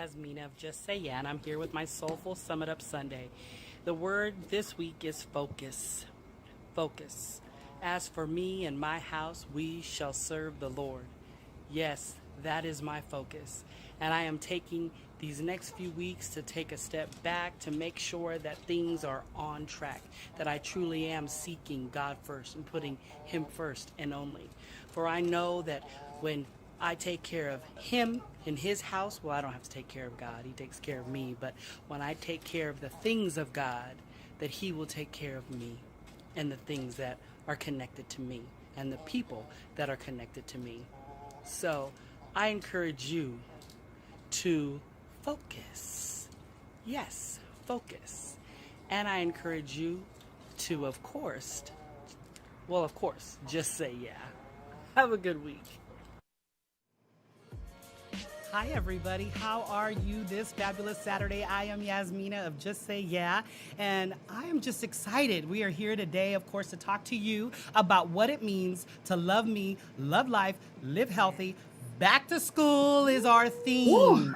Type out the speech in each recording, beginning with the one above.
Yasmina of Just Say Yeah, and I'm here with my Soulful Summit Up Sunday. The word this week is focus. Focus. As for me and my house, we shall serve the Lord. Yes, that is my focus. And I am taking these next few weeks to take a step back to make sure that things are on track, that I truly am seeking God first and putting Him first and only. For I know that when I take care of Him in His house, well, I don't have to take care of God, He takes care of me, but when I take care of the things of God, that He will take care of me and the things that are connected to me and the people that are connected to me. So I encourage you to focus. Yes, focus. And I encourage you to, of course, just say yeah. Have a good week. Hi, everybody. How are you this fabulous Saturday? I am Yasmina of Just Say Yeah, and I am just excited. We are here today, of course, to talk to you about what it means to love me, love life, live healthy. Back to school is our theme,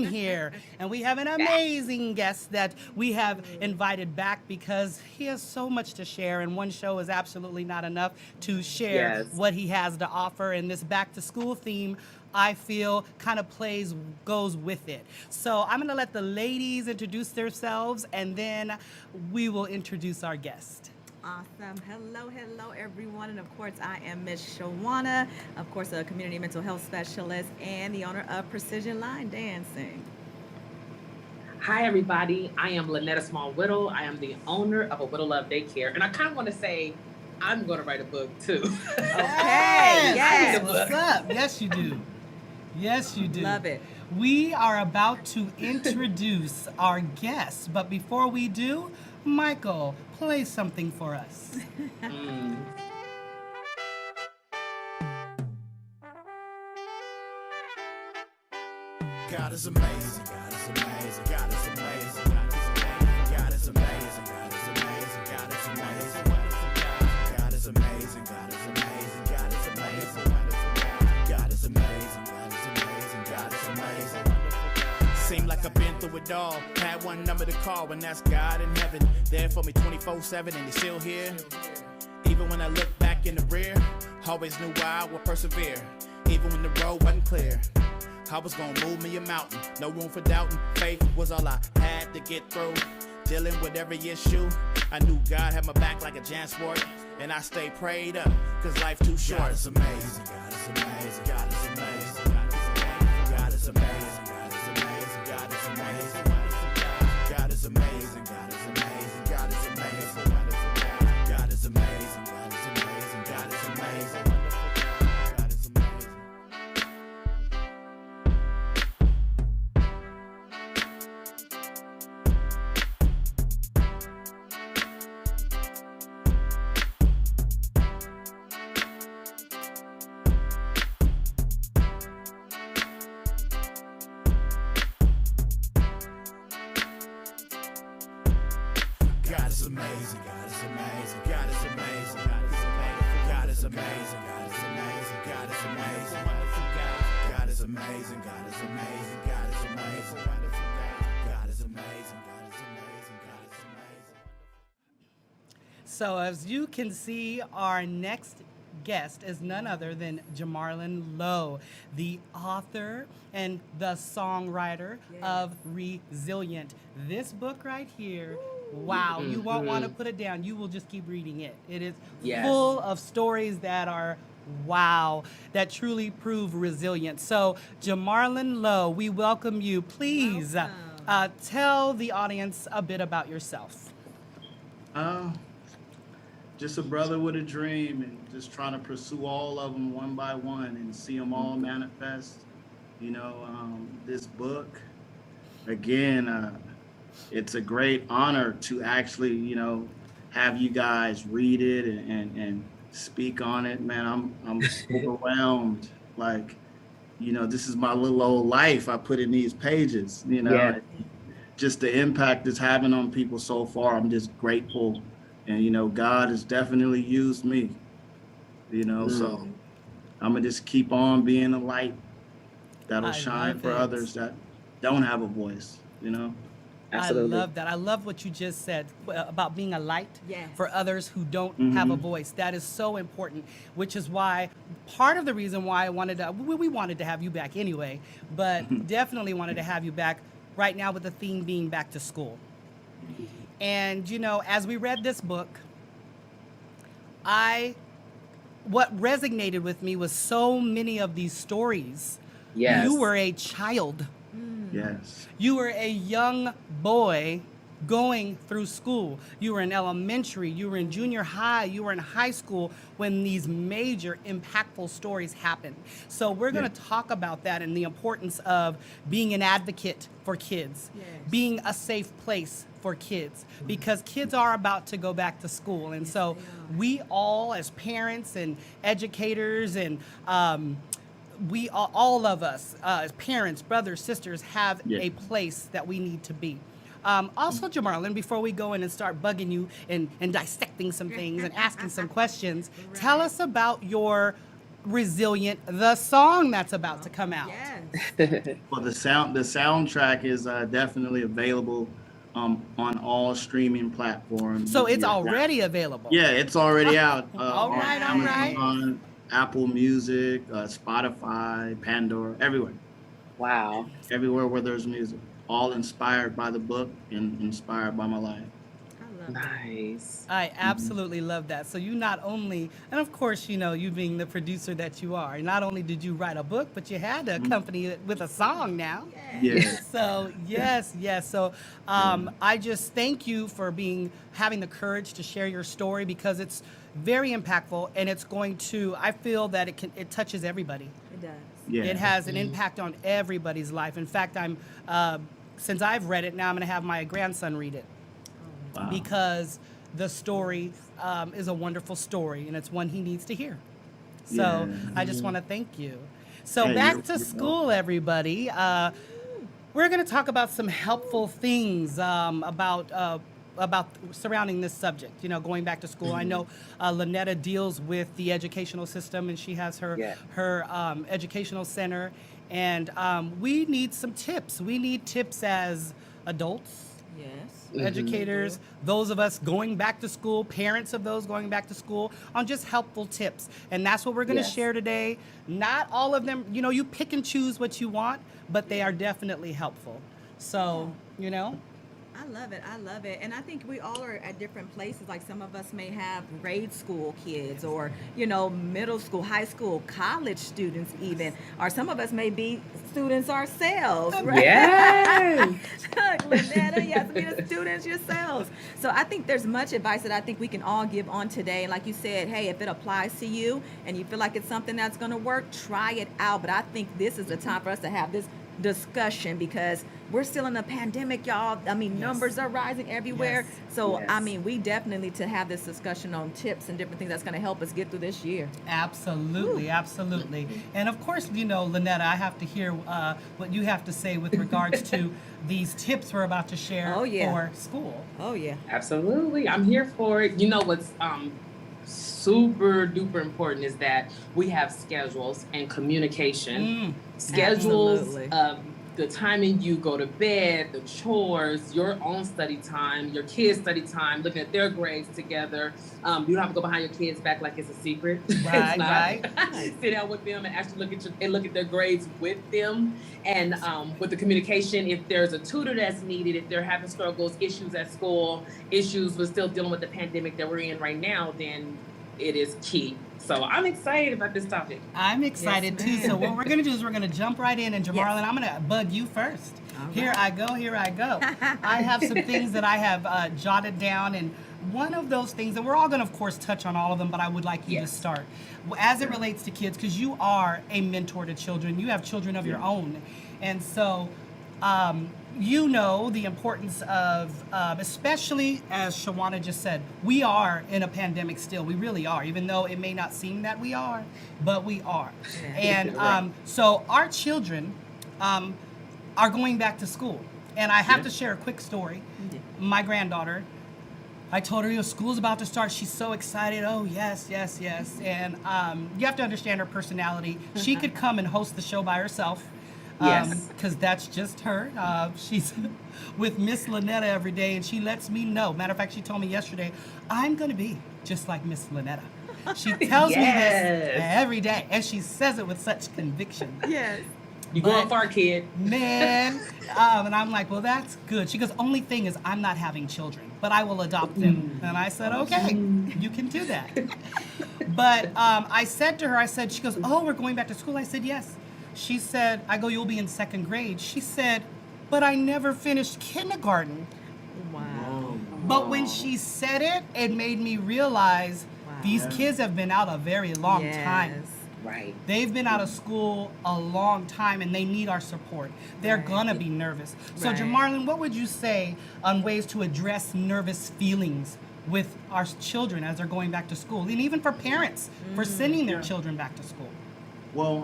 here. And we have an amazing guest that we have invited back because he has so much to share, and one show is absolutely not enough to share what he has to offer. And this back to school theme, I feel, kind of goes with it. So I'm going to let the ladies introduce themselves, and then we will introduce our guest. Awesome. Hello, everyone. And of course, I am Miss Shawuana, of course, a community mental health specialist and the owner of Precision Line Dancing. Hi, everybody. I am LaNetta Small-Whittle. I am the owner of a Whittle Love Daycare. And I kind of want to say, I'm going to write a book, too. Okay. Yes. What's up? Yes, you do. Yes, you do. Love it. We are about to introduce our guest, but before we do, Michael, play something for us. God is amazing, God is amazing, God is amazing, God is amazing, God is amazing, God is amazing, God is amazing, God is amazing, God is amazing, God is amazing, God is amazing, God is amazing, God is amazing. Seem like I've been through it all. Had one number to call, and that's God in heaven. There for me 24/7, and He's still here. Even when I look back in the rear, always knew I would persevere. Even when the road wasn't clear, I was gonna move me a mountain. No room for doubting. Faith was all I had to get through. Dealing with every issue, I knew God had my back like a Jansport, and I stayed prayed up, cause life too short. God is amazing, God is amazing, God is amazing, God is amazing, God is amazing, God is amazing, God is amazing, God is amazing, God is amazing, God is amazing, God is amazing, God is amazing, God is amazing, God is amazing. God is amazing, God is amazing, God is amazing, God is amazing, God is amazing, God is amazing, God is amazing, God is amazing, God is amazing, God is amazing, God is amazing, God is amazing. So as you can see, our next guest is none other than Jamarlin Lowe, the author and the songwriter of Resilient. This book right here, wow, you won't want to put it down. You will just keep reading it. It is full of stories that are wow, that truly prove resilient. So Jamarlin Lowe, we welcome you. Please tell the audience a bit about yourself. Just a brother with a dream, and just trying to pursue all of them one by one and see them all manifest. You know, this book, again, it's a great honor to actually, you know, have you guys read it and speak on it. Man, I'm overwhelmed. Like, you know, this is my little old life I put in these pages, you know. Just the impact it's having on people so far, I'm just grateful. And, you know, God has definitely used me, you know, so I'm going to just keep on being a light that'll shine for others that don't have a voice, you know? Absolutely. I love that. I love what you just said about being a light Yes. for others who don't have a voice. That is so important, which is why part of the reason why I wanted to, we wanted to have you back anyway, but definitely wanted to have you back right now with the theme being back to school. And, you know, as we read this book, what resonated with me was so many of these stories. Yes. You were a child. Yes. You were a young boy going through school. You were in elementary, you were in junior high, you were in high school when these major impactful stories happened. So we're going to talk about that and the importance of being an advocate for kids, Yes. being a safe place for kids, because kids are about to go back to school. And so we all, as parents and educators and we all of us, as parents, brothers, sisters, have a place that we need to be. Also, Jamarlin, before we go in and start bugging you and dissecting some things and asking some questions, tell us about your Resilient, the song that's about to come out. Yes. Well, the soundtrack is definitely available on all streaming platforms. So it's already available. Yeah, it's already out. All on right, all right. Amazon, Apple Music, Spotify, Pandora, everywhere. Wow. Everywhere where there's music. All inspired by the book and inspired by my life. I love that. Nice. I absolutely love that. So you not only, and of course, you know, you being the producer that you are, not only did you write a book, but you had to accompany it with a song now. Yeah. So yes. So I just thank you for having the courage to share your story, because it's very impactful, and it's going to, I feel that it touches everybody. It does. Yeah. It has an impact on everybody's life. In fact, since I've read it, now I'm going to have my grandson read it. Wow. Because the story is a wonderful story, and it's one he needs to hear. So Yeah. I just want to thank you. So Hey, back you're to school, everybody. We're going to talk about some helpful things about surrounding this subject, you know, going back to school. I know LaNetta deals with the educational system, and she has her educational center. And we need some tips. We need tips as adults, Yes. educators, those of us going back to school, parents of those going back to school, on just helpful tips. And that's what we're going to share today. Not all of them, you know, you pick and choose what you want, but they are definitely helpful. So, you know. I love it. I love it. And I think we all are at different places. Like some of us may have grade school kids, or, you know, middle school, high school, college students even. Or some of us may be students ourselves, right? Yes. LaNetta, Yasmina, students yourselves. So I think there's much advice that I think we can all give on today. And like you said, hey, if it applies to you and you feel like it's something that's going to work, try it out. But I think this is the time for us to have this discussion, because we're still in a pandemic, y'all. I mean, numbers are rising everywhere. Yes. So, Yes. I mean, we definitely need to have this discussion on tips and different things that's going to help us get through this year. Absolutely, absolutely. And of course, you know, LaNetta, I have to hear what you have to say with regards to these tips we're about to share for school. Oh, yeah. Absolutely. I'm here for it. You know what's super duper important is that we have schedules and communication. Schedules Absolutely. of the timing you go to bed, the chores, your own study time, your kids' study time, looking at their grades together. You don't have to go behind your kids' back like it's a secret. Right, It's not. right. Sit down with them and actually look at their grades with them. And with the communication, if there's a tutor that's needed, if they're having struggles, issues at school, issues with still dealing with the pandemic that we're in right now, then it is key. So I'm excited about this topic. I'm excited Yes, too. ma'am. So what we're gonna do is we're gonna jump right in, and Jamarlin, I'm gonna bug you first. All right. Here I go. I have some things that I have jotted down, and one of those things, and we're all gonna, of course, touch on all of them, but I would like you to start. As it relates to kids, because you are a mentor to children, you have children of your own, and so you know the importance of, especially as Shawuana just said, we are in a pandemic still. We really are, even though it may not seem that we are, but we are. And so our children are going back to school. And I have to share a quick story. My granddaughter, I told her, you know, school's about to start. She's so excited. Oh, yes. And you have to understand her personality. She could come and host the show by herself. Yes. Because that's just her. She's with Miss LaNetta every day, and she lets me know. Matter of fact, she told me yesterday, I'm going to be just like Miss LaNetta. She tells me this Yes. every day, and she says it with such conviction. Yes. You going far, kid. Man, and I'm like, well, that's good. She goes, only thing is I'm not having children, but I will adopt them. And I said, okay, you can do that. But I said to her, I said, she goes, oh, we're going back to school. I said, yes. She said, I go, you'll be in second grade. She said, but I never finished kindergarten. Wow. But when she said it, it made me realize these kids have been out a very long time. Right. They've been out of school a long time, and they need our support. They're Right. gonna be nervous. So, Right. Jamarlin, what would you say on ways to address nervous feelings with our children as they're going back to school, and even for parents for sending their children back to school? Well,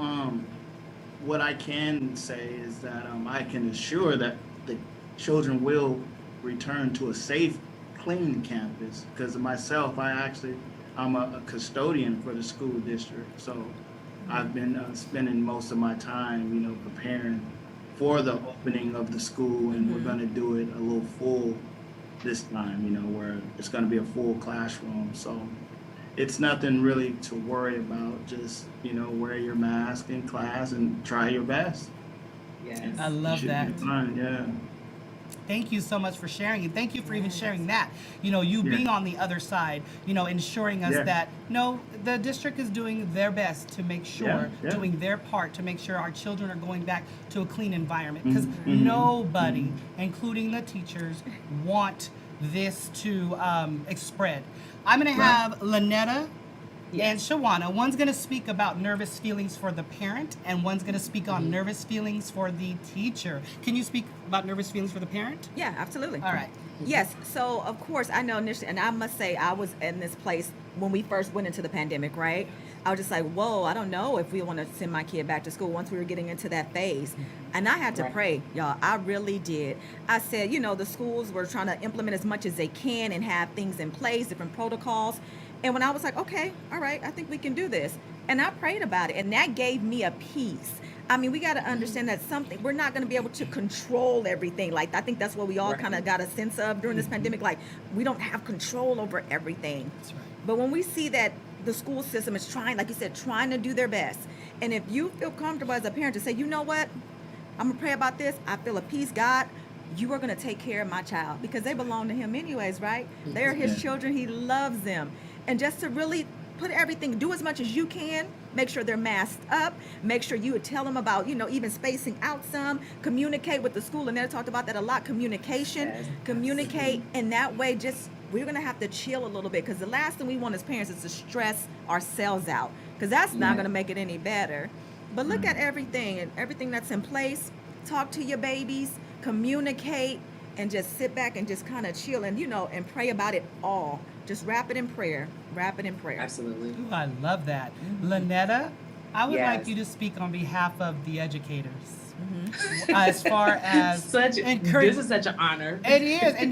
what I can say is that I can assure that the children will return to a safe, clean campus. Because myself, I'm a custodian for the school district, so I've been spending most of my time, preparing for the opening of the school, and we're going to do it a little full this time, where it's going to be a full classroom. So it's nothing really to worry about. Just, wear your mask in class and try your best. Yes. I love Should that. be fine, yeah. Thank you so much for sharing, and thank you for even sharing that. You being on the other side, ensuring us that, no, the district is doing their best to make sure, doing their part to make sure our children are going back to a clean environment. Because nobody, including the teachers, want this to spread. I'm going to have LaNetta and Shawuana. One's going to speak about nervous feelings for the parent, and one's going to speak on nervous feelings for the teacher. Can you speak about nervous feelings for the parent? Yeah, absolutely. All right. Yes. So, of course, I know initially, and I must say, I was in this place when we first went into the pandemic, right? I was just like, whoa, I don't know if we want to send my kid back to school once we were getting into that phase. And I had to pray, y'all. I really did. I said, the schools were trying to implement as much as they can and have things in place, different protocols. And when I was like, okay, all right, I think we can do this. And I prayed about it, and that gave me a peace. I mean, we got to understand that we're not going to be able to control everything. Like, I think that's what we all kind of got a sense of during this pandemic. Like, we don't have control over everything. That's right. But when we see that the school system is trying, like you said, trying to do their best. And if you feel comfortable as a parent to say, you know what, I'm going to pray about this. I feel a peace, God. You are going to take care of my child because they belong to him anyways, right? They're his children. He loves them. And just to really put everything, do as much as you can, make sure they're masked up, make sure you would tell them about, even spacing out some, communicate with the school. And they talked about that a lot, communication, communicate. And that way, we're going to have to chill a little bit because the last thing we want as parents is to stress ourselves out because that's not going to make it any better. But look at everything and everything that's in place. Talk to your babies, communicate, and just sit back and just kind of chill and, and pray about it all. Just wrap it in prayer. Wrap it in prayer. Absolutely. Ooh, I love that. LaNetta, I would Yes. like you to speak on behalf of the educators. As far as This is such an honor. It is, and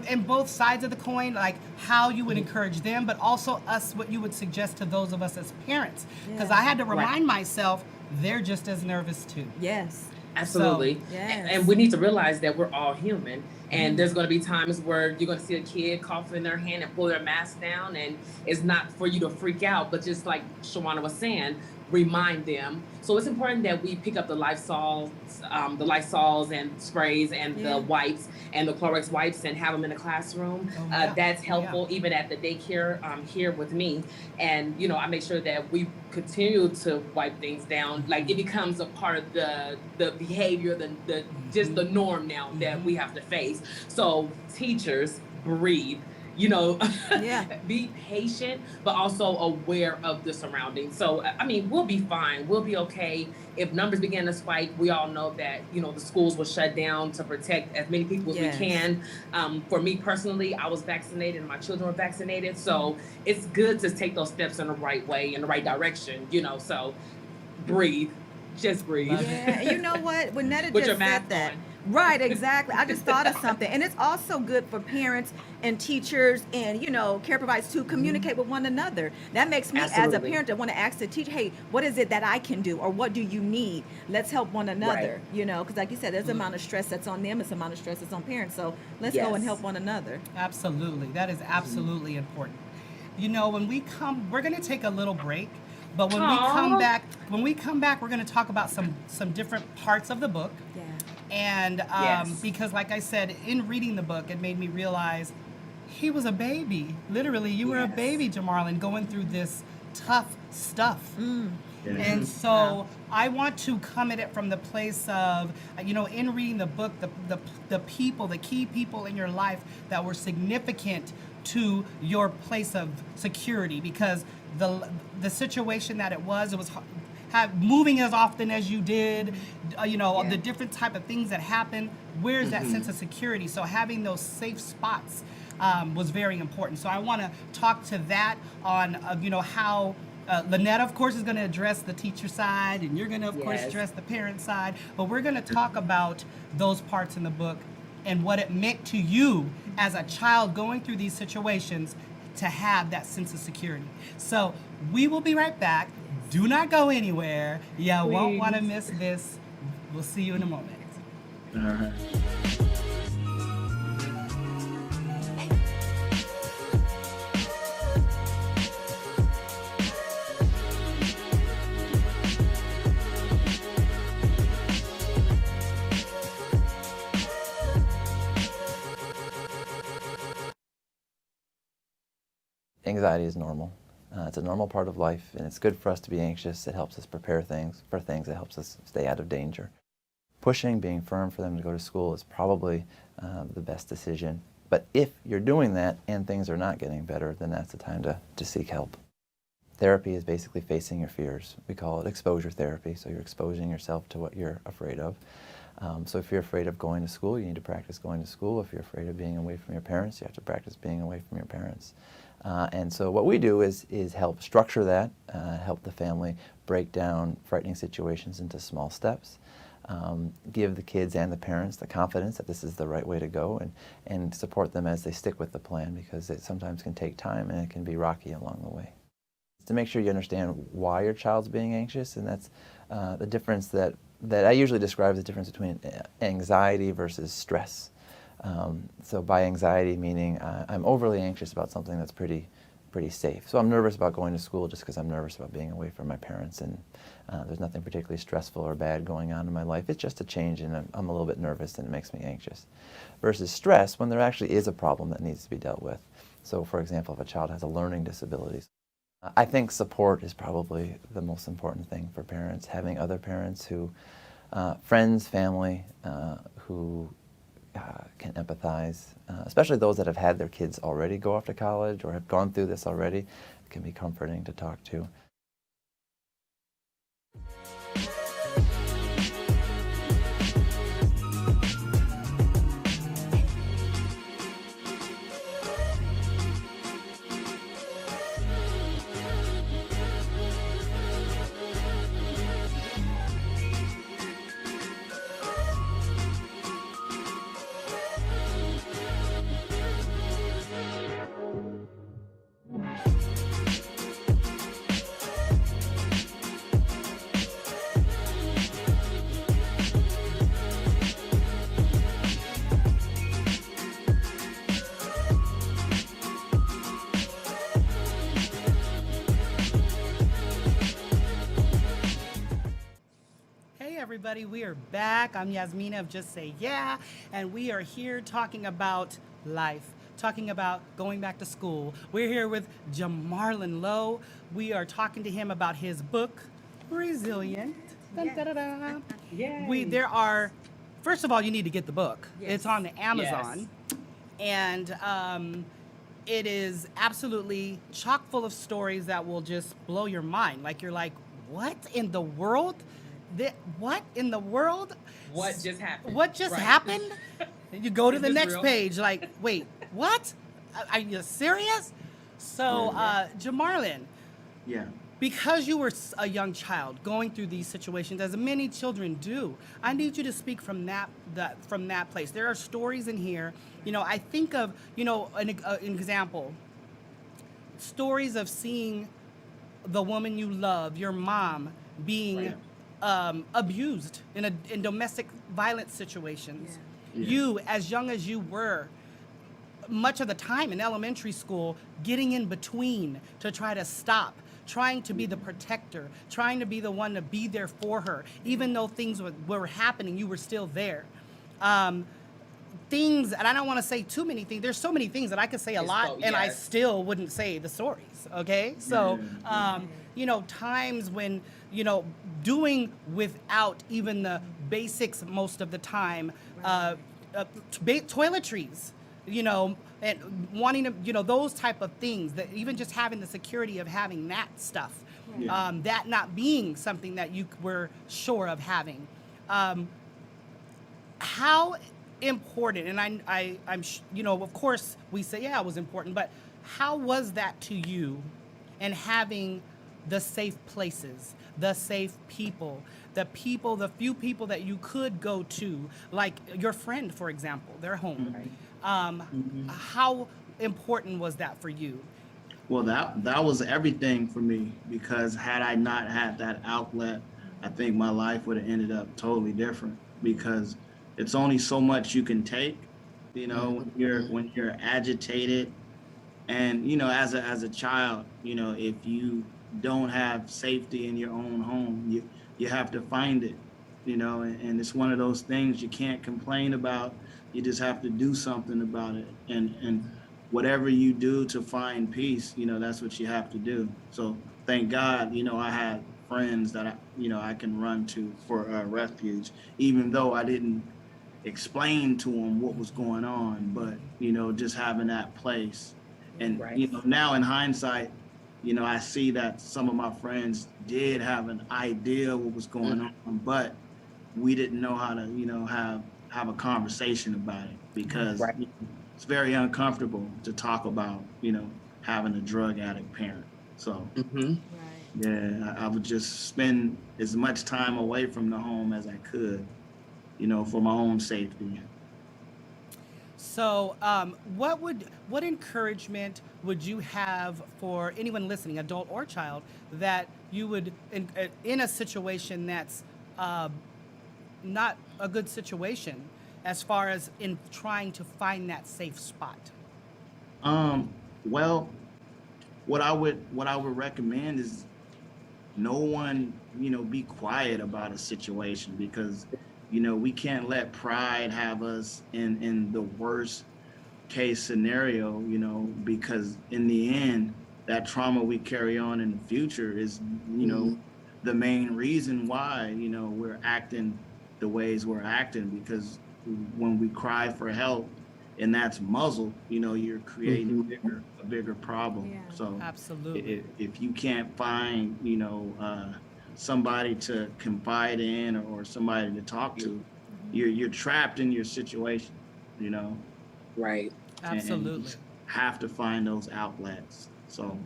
and both sides of the coin, like how you would encourage them, but also us, what you would suggest to those of us as parents. Because I had to remind myself, they're just as nervous too. Yes. Absolutely. So, yes. And we need to realize that we're all human. And there's going to be times where you're going to see a kid cough in their hand and pull their mask down. And it's not for you to freak out, but just like Shawuana was saying, remind them. So it's important that we pick up the Lysols and sprays and the wipes and the Clorox wipes and have them in the classroom. That's helpful even at the daycare here with me. And, I make sure that we continue to wipe things down. Like it becomes a part of the behavior, just the norm now that we have to face. So teachers, breathe. Be patient, but also aware of the surroundings. So, we'll be fine. We'll be okay. If numbers begin to spike, we all know that, the schools will shut down to protect as many people as we can. For me personally, I was vaccinated and my children were vaccinated. So it's good to take those steps in the right way, in the right direction, so breathe. Just breathe. Yeah, and you know what? When Netta With just your mask said that, on. Right, exactly. I just thought of something. And it's also good for parents and teachers and, care providers to communicate with one another. That makes me, as a Absolutely. parent, I want to ask the teacher, hey, what is it that I can do? Or what do you need? Let's help one another, because like you said, there's an amount of stress that's on them. It's an amount of stress that's on parents. So let's go and Yes. help one another. Absolutely. That is absolutely important. When we come, we're going to take a little break, but when Aw. we come back, we're going to talk about some different parts of the book. Yeah. And Yes. because, like I said, in reading the book, it made me realize he was a baby. Literally, you were a Yes. baby, Jamarlin, going through this tough stuff. Yeah. And so I want to come at it from the place of, in reading the book, the people, the key people in your life that were significant to your place of security, because the situation that it was moving as often as you did, the different type of things that happen. Where's that sense of security? So having those safe spots was very important. So I want to talk to that on, how LaNetta, of course, is going to address the teacher side, and you're going to, of course, Yes. address the parent side. But we're going to talk about those parts in the book and what it meant to you as a child going through these situations to have that sense of security. So we will be right back. Do not go anywhere. You won't want to Please. miss this. We'll see you in a moment. All right. Anxiety is normal. It's a normal part of life, and it's good for us to be anxious. It helps us prepare for things. It helps us stay out of danger. Pushing, being firm for them to go to school is probably the best decision. But if you're doing that and things are not getting better, then that's the time to seek help. Therapy is basically facing your fears. We call it exposure therapy, so you're exposing yourself to what you're afraid of. So if you're afraid of going to school, you need to practice going to school. If you're afraid of being away from your parents, you have to practice being away from your parents. And so what we do is help structure that, help the family break down frightening situations into small steps, give the kids and the parents the confidence that this is the right way to go, and support them as they stick with the plan, because it sometimes can take time and it can be rocky along the way. To make sure you understand why your child's being anxious, and that's the difference that I usually describe as the difference between anxiety versus stress. So by anxiety, meaning I'm overly anxious about something that's pretty safe. So I'm nervous about going to school just because I'm nervous about being away from my parents, and there's nothing particularly stressful or bad going on in my life. It's just a change, and I'm a little bit nervous, and it makes me anxious. Versus stress, when there actually is a problem that needs to be dealt with. So for example, if a child has a learning disability, I think support is probably the most important thing for parents. Having other parents who, friends, family, who can empathize, especially those that have had their kids already go off to college or have gone through this already. It can be comforting to talk to. Everybody, we are back. I'm Yasmina of Just Say Yeah, and we are here talking about life, talking about going back to school. We're here with Jamarlin Lowe. We are talking to him about his book, Resilient. Dun, da, da, da. Yay. First of all, you need to get the book. Yes. It's on the Amazon, and it is absolutely chock full of stories that will just blow your mind. Like, you're like, what in the world? What in the world? What just happened? What just Right. happened? And you go to Is the this next real? page, like, wait, what? Are you serious? So, Jamarlin, Yeah. because you were a young child going through these situations, as many children do, I need you to speak from that place. There are stories in here. I think of an example. Stories of seeing the woman you love, your mom, being abused in domestic violence situations. Yeah. You, as young as you were, much of the time in elementary school, getting in between to try to stop, trying to be the protector, trying to be the one to be there for her. Even though things were happening, you were still there. Things, and I don't want to say too many things. There's so many things that I could say a lot, and I still wouldn't say the stories. Okay, so times when doing without even the basics most of the time, toiletries, and wanting to, those type of things. That even just having the security of having that stuff, that not being something that you were sure of having. How important, and I'm of course we say it was important, but how was that to you, and having the safe places, the safe people, the few people that you could go to, like your friend, for example, their home. How important was that for you? Well, that was everything for me, because had I not had that outlet, I think my life would have ended up totally different, because it's only so much you can take, when you're agitated, and as a child, if you don't have safety in your own home, you have to find it, and it's one of those things you can't complain about. You just have to do something about it, and whatever you do to find peace, that's what you have to do. So thank God, I had friends that I can run to for refuge, even though I didn't explain to them what was going on, but just having that place. And now in hindsight, I see that some of my friends did have an idea what was going on, but we didn't know how to have a conversation about it, because it's very uncomfortable to talk about having a drug addict parent. So I would just spend as much time away from the home as I could, for my own safety. So, what encouragement would you have for anyone listening, adult or child, that you would in a situation that's not a good situation, as far as in trying to find that safe spot? Well, what I would recommend is no one, be quiet about a situation, because we can't let pride have us in the worst case scenario, because in the end, that trauma we carry on in the future is, the main reason why, we're acting the ways we're acting, because when we cry for help and that's muzzled, you're creating a bigger problem. Yeah. So Absolutely. if you can't find, somebody to confide in, or somebody to talk to, you're trapped in your situation, Right. Absolutely. And you have to find those outlets. So,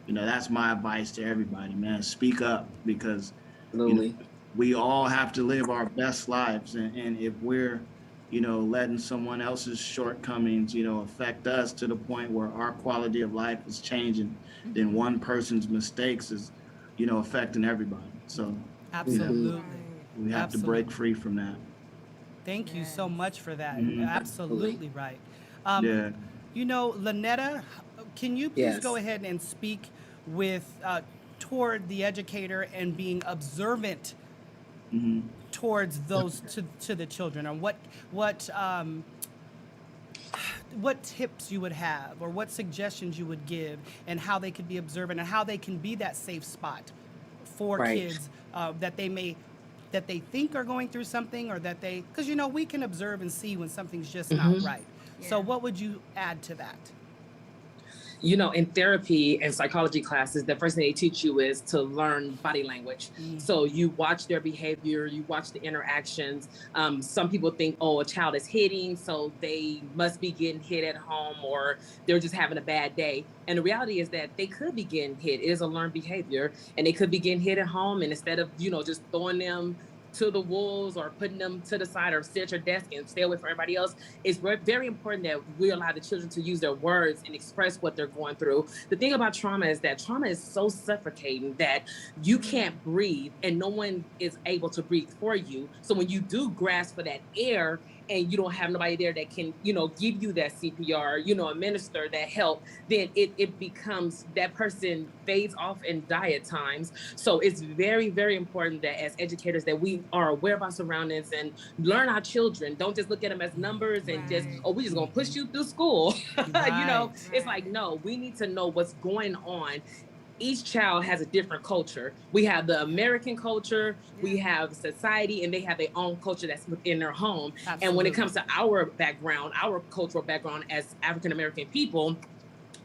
that's my advice to everybody, man. Speak up, because we all have to live our best lives, and if we're letting someone else's shortcomings affect us to the point where our quality of life is changing, then one person's mistakes is affecting everybody. So Absolutely. we have to break free from that. Thank you so much for that. Mhm. Absolutely right. Yeah. LaNetta, can you please go ahead and speak with toward the educator and being observant towards those to the children, and what tips you would have, or what suggestions you would give, and how they could be observant, and how they can be that safe spot for kids that they think are going through something, or that because we can observe and see when something's just not right. So what would you add to that? You know, in therapy and psychology classes, the first thing they teach you is to learn body language. So you watch their behavior, you watch the interactions. Some people think, oh, a child is hitting, so they must be getting hit at home, or they're just having a bad day. And the reality is that they could be getting hit. It is a learned behavior, and they could be getting hit at home. And instead of, you know, just throwing them to the wolves or putting them to the side or sit at your desk and stay away from everybody else, it's very important that we allow the children to use their words and express what they're going through. The thing about trauma is that trauma is so suffocating that you can't breathe and no one is able to breathe for you. So when you do grasp for that air and you don't have nobody there that can, you know, give you that CPR, you know, administer that help, then it becomes, that person fades off and die at times. So it's very, very important that as educators that we are aware of our surroundings and learn our children. Don't just look at them as numbers and just, oh, we're just gonna push you through school. You know, it's like, no, we need to know what's going on. Each child has a different culture. We have the American culture, we have society, and they have their own culture that's within their home. Absolutely. And when it comes to our background, our cultural background as African-American people,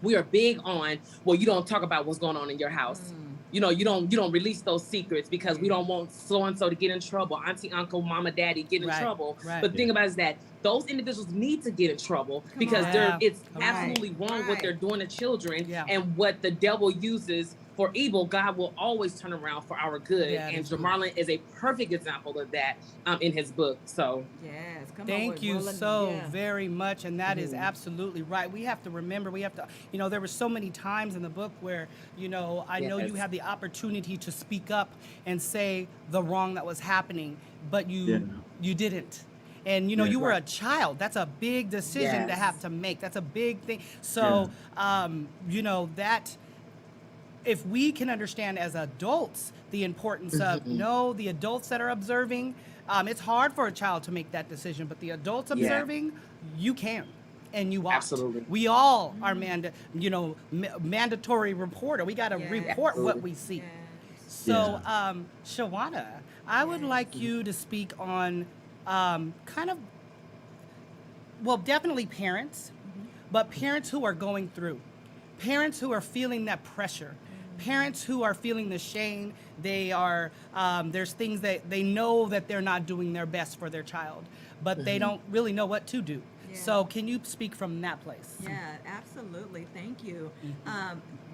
we are big on, well, you don't talk about what's going on in your house. You know, you don't release those secrets because we don't want so-and-so to get in trouble, auntie, uncle, mama, daddy get in trouble. But the thing about it is that those individuals need to get in trouble because it's absolutely wrong what they're doing to children, and what the devil uses for evil, God will always turn around for our good. And Jamarlin is a perfect example of that in his book. So yes, thank you so very much. And that is absolutely right. We have to remember, we have to, you know, there were so many times in the book where, you know, I know you had the opportunity to speak up and say the wrong that was happening, but you didn't. And, you know, you were a child. That's a big decision to have to make. That's a big thing. So, you know, that if we can understand as adults the importance of, the adults that are observing, it's hard for a child to make that decision, but the adults observing, you can. And you ought. Absolutely. We all are mandatory reporter. We got to report what we see. So, Shawuana, I would like you to speak on kind of, well, definitely parents, but parents who are going through, parents who are feeling that pressure, parents who are feeling the shame. They are, there's things that they know that they're not doing their best for their child, but they don't really know what to do. So can you speak from that place? Yeah, absolutely. Thank you.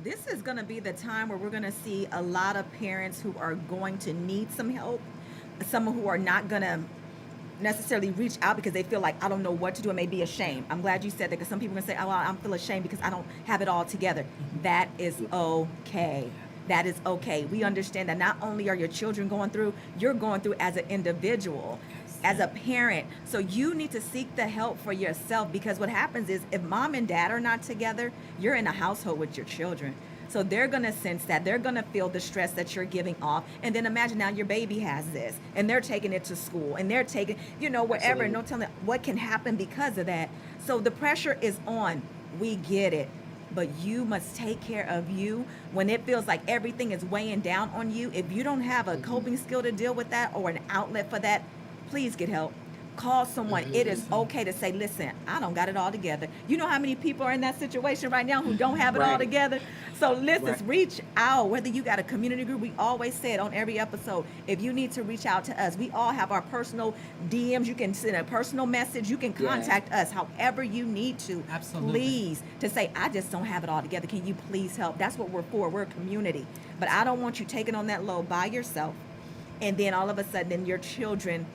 This is going to be the time where we're going to see a lot of parents who are going to need some help, some who are not going to necessarily reach out because they feel like, I don't know what to do. It may be ashamed. I'm glad you said that because some people are going to say, oh, well, I'm feel ashamed because I don't have it all together. That is okay. That is okay. We understand that not only are your children going through, you're going through as an individual, as a parent. So you need to seek the help for yourself, because what happens is if mom and dad are not together, you're in a household with your children. So they're going to sense that. They're going to feel the stress that you're giving off. And then imagine now your baby has this and they're taking it to school and they're taking, wherever, and no telling what can happen because of that. So the pressure is on. We get it. But you must take care of you when it feels like everything is weighing down on you. If you don't have a coping skill to deal with that or an outlet for that, please get help. Call someone. It is okay to say, listen, I don't got it all together. You know how many people are in that situation right now who don't have it all together? So listen, reach out. Whether you got a community group, we always say it on every episode. If you need to reach out to us, we all have our personal DMs. You can send a personal message. You can contact us however you need to. Absolutely. Please, to say, I just don't have it all together. Can you please help? That's what we're for. We're a community. But I don't want you taking on that load by yourself. And then all of a sudden, then your children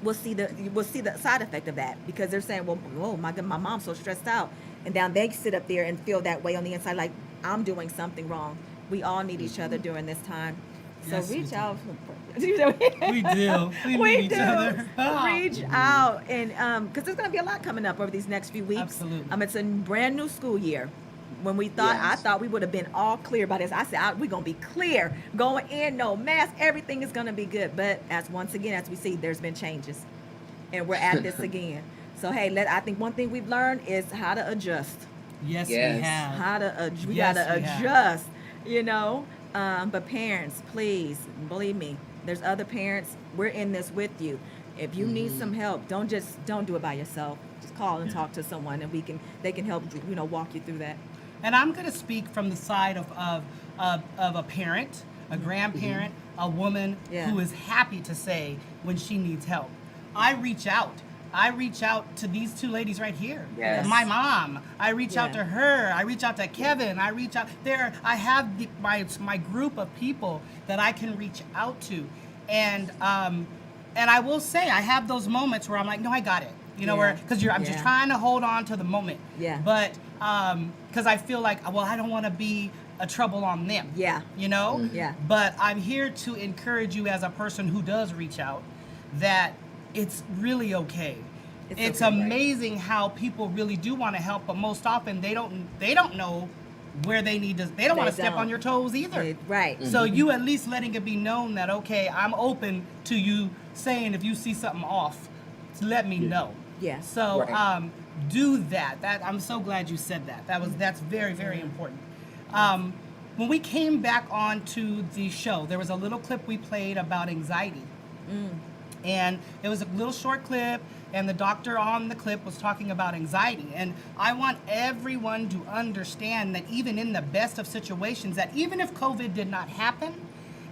we'll see the side effect of that, because they're saying, well, whoa, my mom's so stressed out. And now they sit up there and feel that way on the inside, like I'm doing something wrong. We all need each other during this time. So reach out. We do. We need each other. Reach out. And because there's going to be a lot coming up over these next few weeks. Absolutely. It's a brand new school year. When we thought, I thought we would have been all clear by this. I said, we're going to be clear. Going in, no mask, everything is going to be good. But as we see, there's been changes. And we're at this again. So, hey, I think one thing we've learned is how to adjust. Yes. We have. How to we got to adjust, But parents, please, believe me, there's other parents. We're in this with you. If you need some help, don't do it by yourself. Just call and talk to someone, and they can help, walk you through that. And I'm going to speak from the side of a parent, a grandparent, a woman who is happy to say when she needs help. I reach out to these two ladies right here. Yes. My mom. I reach out to her. I reach out to Kevin. I reach out there. I have my group of people that I can reach out to, and I will say I have those moments where I'm like, no, I got it. You know, where because I'm just trying to hold on to the moment. Yeah. But because I feel like, well, I don't want to be a trouble on them. Yeah. You know. Mm-hmm. Yeah. But I'm here to encourage you as a person who does reach out that it's really okay. It's okay, amazing how people really do want to help, but most often they don't know where they need to. They don't want to step on your toes either. Right. Mm-hmm. So you at least letting it be known that, okay, I'm open to you saying if you see something off, let me know. Yeah. So do that. I'm so glad you said that. That's very, very important. When we came back onto the show, there was a little clip we played about anxiety. And it was a little short clip, and the doctor on the clip was talking about anxiety. And I want everyone to understand that even in the best of situations, that even if COVID did not happen,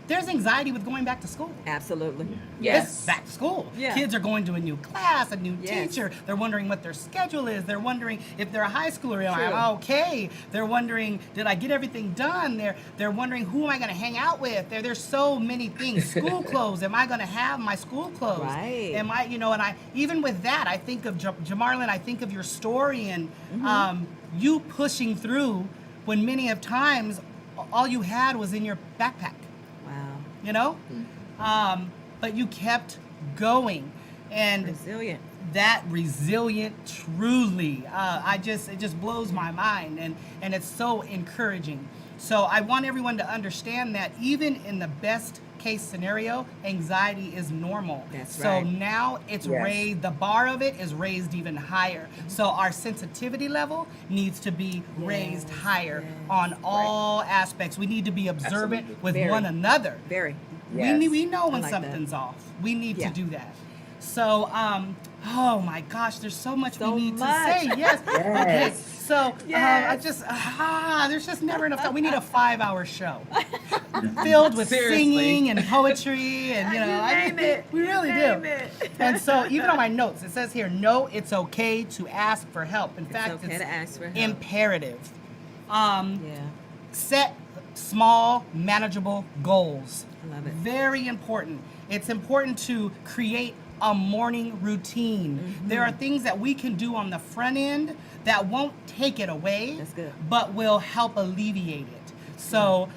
there's anxiety with going back to school. Absolutely. Yes. It's back to school. Yeah. Kids are going to a new class, a new teacher. They're wondering what their schedule is. They're wondering if they're a high schooler, am I okay? They're wondering, did I get everything done? They're wondering, who am I going to hang out with? There's so many things. School clothes. Am I going to have my school clothes? Right. Am I, and I, even with that, I think of Jamarlin, I think of your story and you pushing through when many of times all you had was in your backpack. But you kept going, and resilient. That resilient, truly, it just blows my mind, and it's so encouraging. So I want everyone to understand that even in the best case scenario, anxiety is normal. That's right. So now it's raised, the bar of it is raised even higher. So our sensitivity level needs to be raised higher on all aspects. We need to be observant with one another. Very. Yes. We know when something's off. We need to do that. So, oh my gosh, there's so much we need to say. Yes. Okay. So, there's just never enough time. We need a 5-hour show filled with singing and poetry and, we really do. And so, even on my notes, it says here, no, it's okay to ask for help. In fact, it's to ask for help. Imperative. Set small, manageable goals. I love it. Very important. It's important to create a morning routine. There are things that we can do on the front end that won't take it away. That's good. But will help alleviate it. So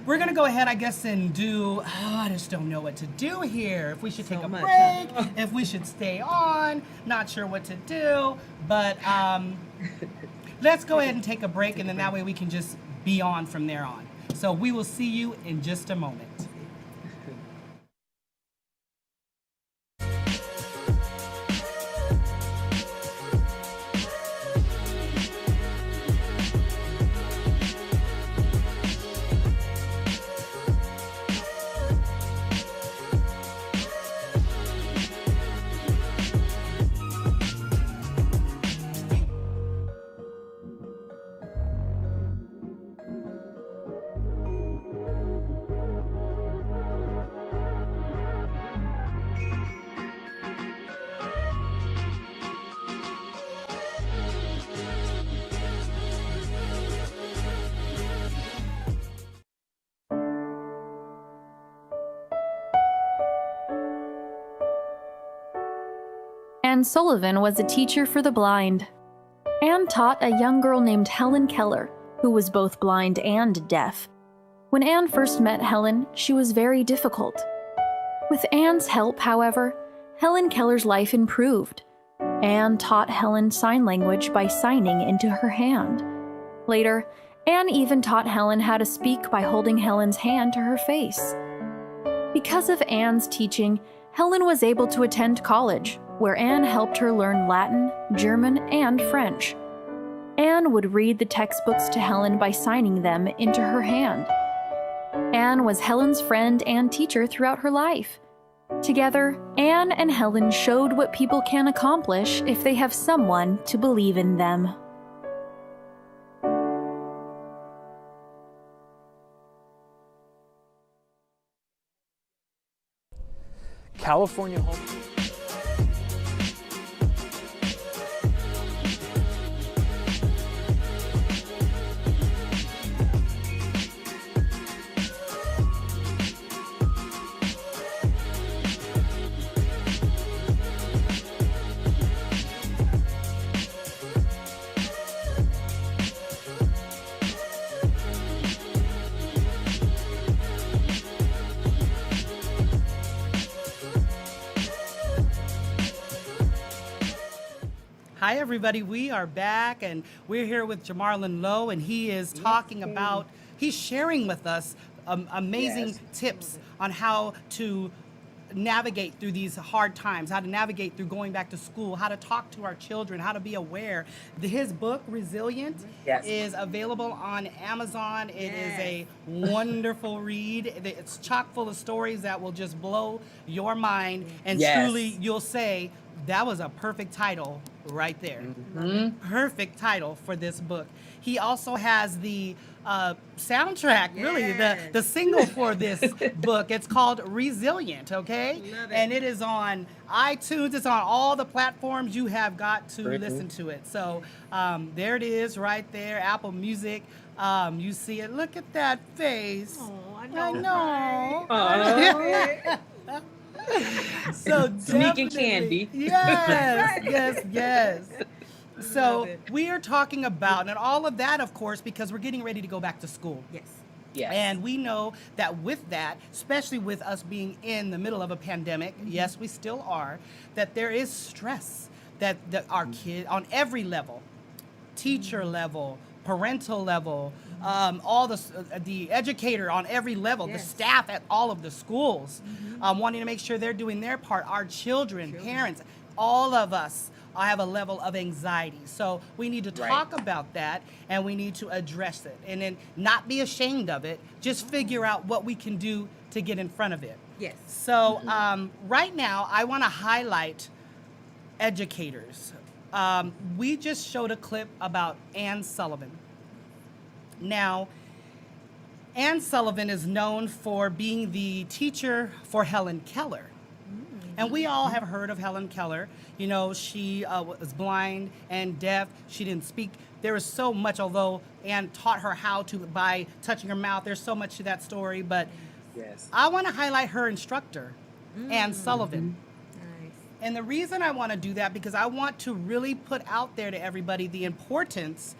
we're going to go ahead, I guess, and do, I just don't know what to do here. If we should take a break, if we should stay on, not sure what to do. But let's go ahead and take a break, and then that way we can just be on from there on. So we will see you in just a moment. Anne Sullivan was a teacher for the blind. Anne taught a young girl named Helen Keller, who was both blind and deaf. When Anne first met Helen, she was very difficult. With Anne's help, however, Helen Keller's life improved. Anne taught Helen sign language by signing into her hand. Later, Anne even taught Helen how to speak by holding Helen's hand to her face. Because of Anne's teaching, Helen was able to attend college, where Anne helped her learn Latin, German, and French. Anne would read the textbooks to Helen by signing them into her hand. Anne was Helen's friend and teacher throughout her life. Together, Anne and Helen showed what people can accomplish if they have someone to believe in them. California home. Hi, everybody. We are back, and we're here with Jamarlin Lowe, and he is talking about, he's sharing with us amazing tips on how to navigate through these hard times, how to navigate through going back to school, how to talk to our children, how to be aware. His book, Resilient, is available on Amazon. It is a wonderful read. It's chock full of stories that will just blow your mind, and truly you'll say, that was a perfect title right there. Perfect title for this book. He also has the soundtrack, really, the single for this book. It's called Resilient, okay? Love it. And it is on iTunes. It's on all the platforms. You have got to listen to it. So there it is right there, Apple Music. You see it. Look at that face. Oh, I know. So Sneak and definitely- candy. Yes. So we are talking about, and all of that, of course, because we're getting ready to go back to school. Yes. And we know that with that, especially with us being in the middle of a pandemic, yes, we still are, that there is stress that our kids, on every level, teacher level, parental level, all the educator on every level, the staff at all of the schools, wanting to make sure they're doing their part. Our children, parents, all of us have a level of anxiety. So we need to talk about that, and we need to address it, and then not be ashamed of it. Just figure out what we can do to get in front of it. So right now, I want to highlight educators. We just showed a clip about Ann Sullivan. Now, Ann Sullivan is known for being the teacher for Helen Keller. And we all have heard of Helen Keller. You know, she was blind and deaf. She didn't speak. There was so much, although Ann taught her how to by touching her mouth. There's so much to that story. But I want to highlight her instructor, Ann Sullivan. And the reason I want to do that, because I want to really put out there to everybody the importance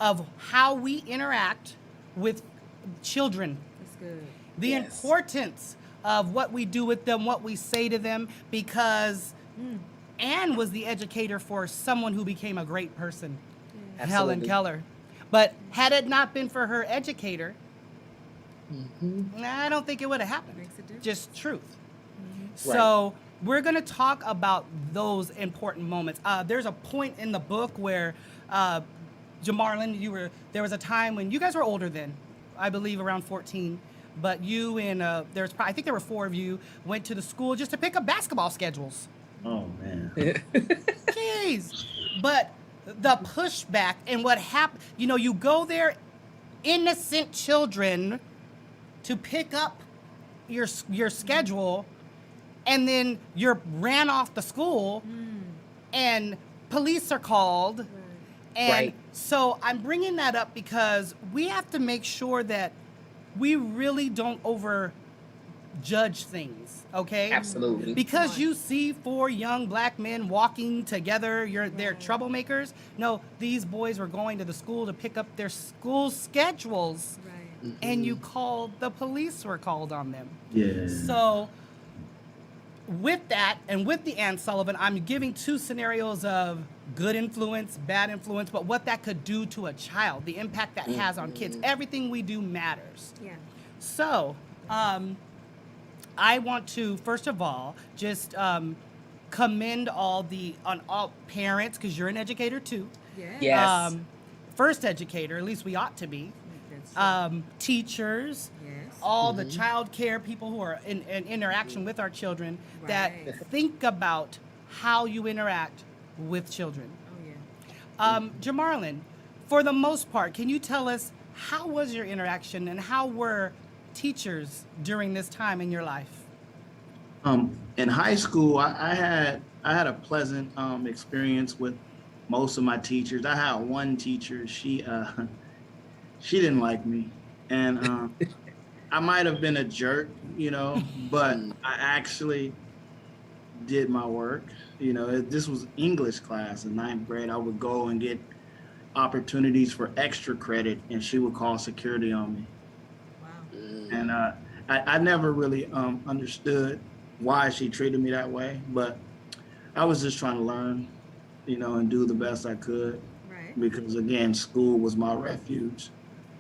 of how we interact with children. That's good. The importance of what we do with them, what we say to them, because Anne was the educator for someone who became a great person, Helen Keller. But had it not been for her educator, I don't think it would have happened. Makes a difference. Just truth. So we're going to talk about those important moments. There's a point in the book where, Jamarlin, there was a time when you guys were older then, I believe around 14, but you and I think there were 4 of you went to the school just to pick up basketball schedules. Oh, man. Jeez. But the pushback and what happened, you go there, innocent children, to pick up your schedule, and then you're ran off the school, and police are called. And so I'm bringing that up because we have to make sure that we really don't over judge things, okay? Absolutely. Because you see 4 young black men walking together, they're troublemakers. No, these boys were going to the school to pick up their school schedules, and the police were called on them. So with that, and with the Ann Sullivan, I'm giving 2 scenarios of good influence, bad influence, but what that could do to a child, the impact that has on kids. Everything we do matters. So I want to, first of all, just commend all parents, because you're an educator too. First educator, at least we ought to be. Teachers, all the child care people who are in interaction with our children, that think about how you interact with children. Jamarlin, for the most part, can you tell us how was your interaction and how were teachers during this time in your life? In high school, I had a pleasant experience with most of my teachers. I had one teacher. She didn't like me, and I might have been a jerk, but I actually did my work. This was English class in ninth grade. I would go and get opportunities for extra credit, and she would call security on me. Wow. And I never really understood why she treated me that way, but I was just trying to learn, and do the best I could Right. because, again, school was my refuge.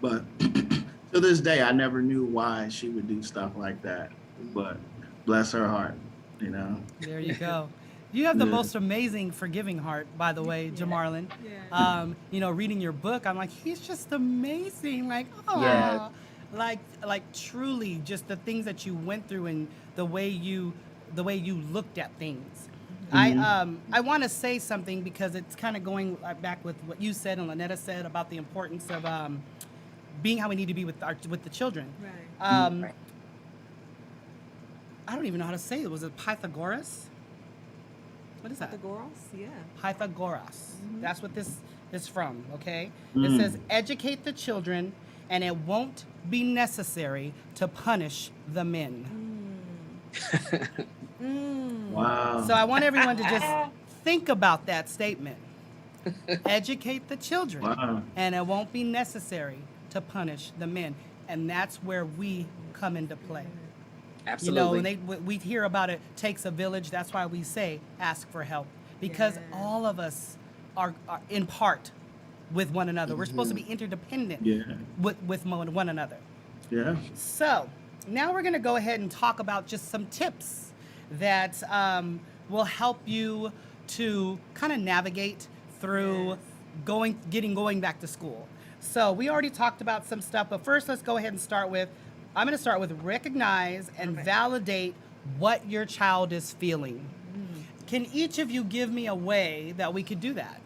But to this day, I never knew why she would do stuff like that. But bless her heart, There you go. You have the Yeah. most amazing forgiving heart, by the way, Jamarlin. Yeah. Reading your book, I'm like, he's just amazing. Like, oh, Yeah. like truly, just the things that you went through and the way you looked at things. I want to say something because it's kind of going back with what you said and LaNetta said about the importance of being how we need to be with the children. Right. Right. I don't even know how to say it. Was it Pythagoras? What is that? Pythagoras? Yeah. Pythagoras. That's what this is from, okay? It Mm. says, educate the children, and it won't be necessary to punish the men. Wow. So I want everyone to just think about that statement. Educate the children, Wow. and it won't be necessary to punish the men. And that's where we come into play. Absolutely. And we hear about it takes a village. That's why we say ask for help, because Yes. all of us are in part with one another. We're supposed to be interdependent Yeah. with one another. Yeah. So now we're going to go ahead and talk about just some tips that will help you to kind of navigate through Yes. going back to school. So we already talked about some stuff, but first let's go ahead and I'm going to start with recognize and validate what your child is feeling. Can each of you give me a way that we could do that?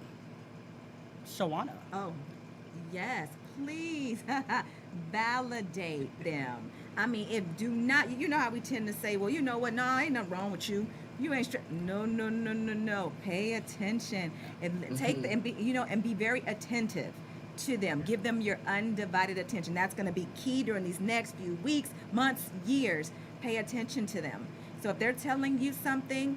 Shawuana. Oh, yes, please validate them. I mean, you know how we tend to say, well, you know what? No, ain't nothing wrong with you. You ain't No. Pay attention and take and be very attentive to them. Give them your undivided attention. That's going to be key during these next few weeks, months, years. Pay attention to them. So if they're telling you something,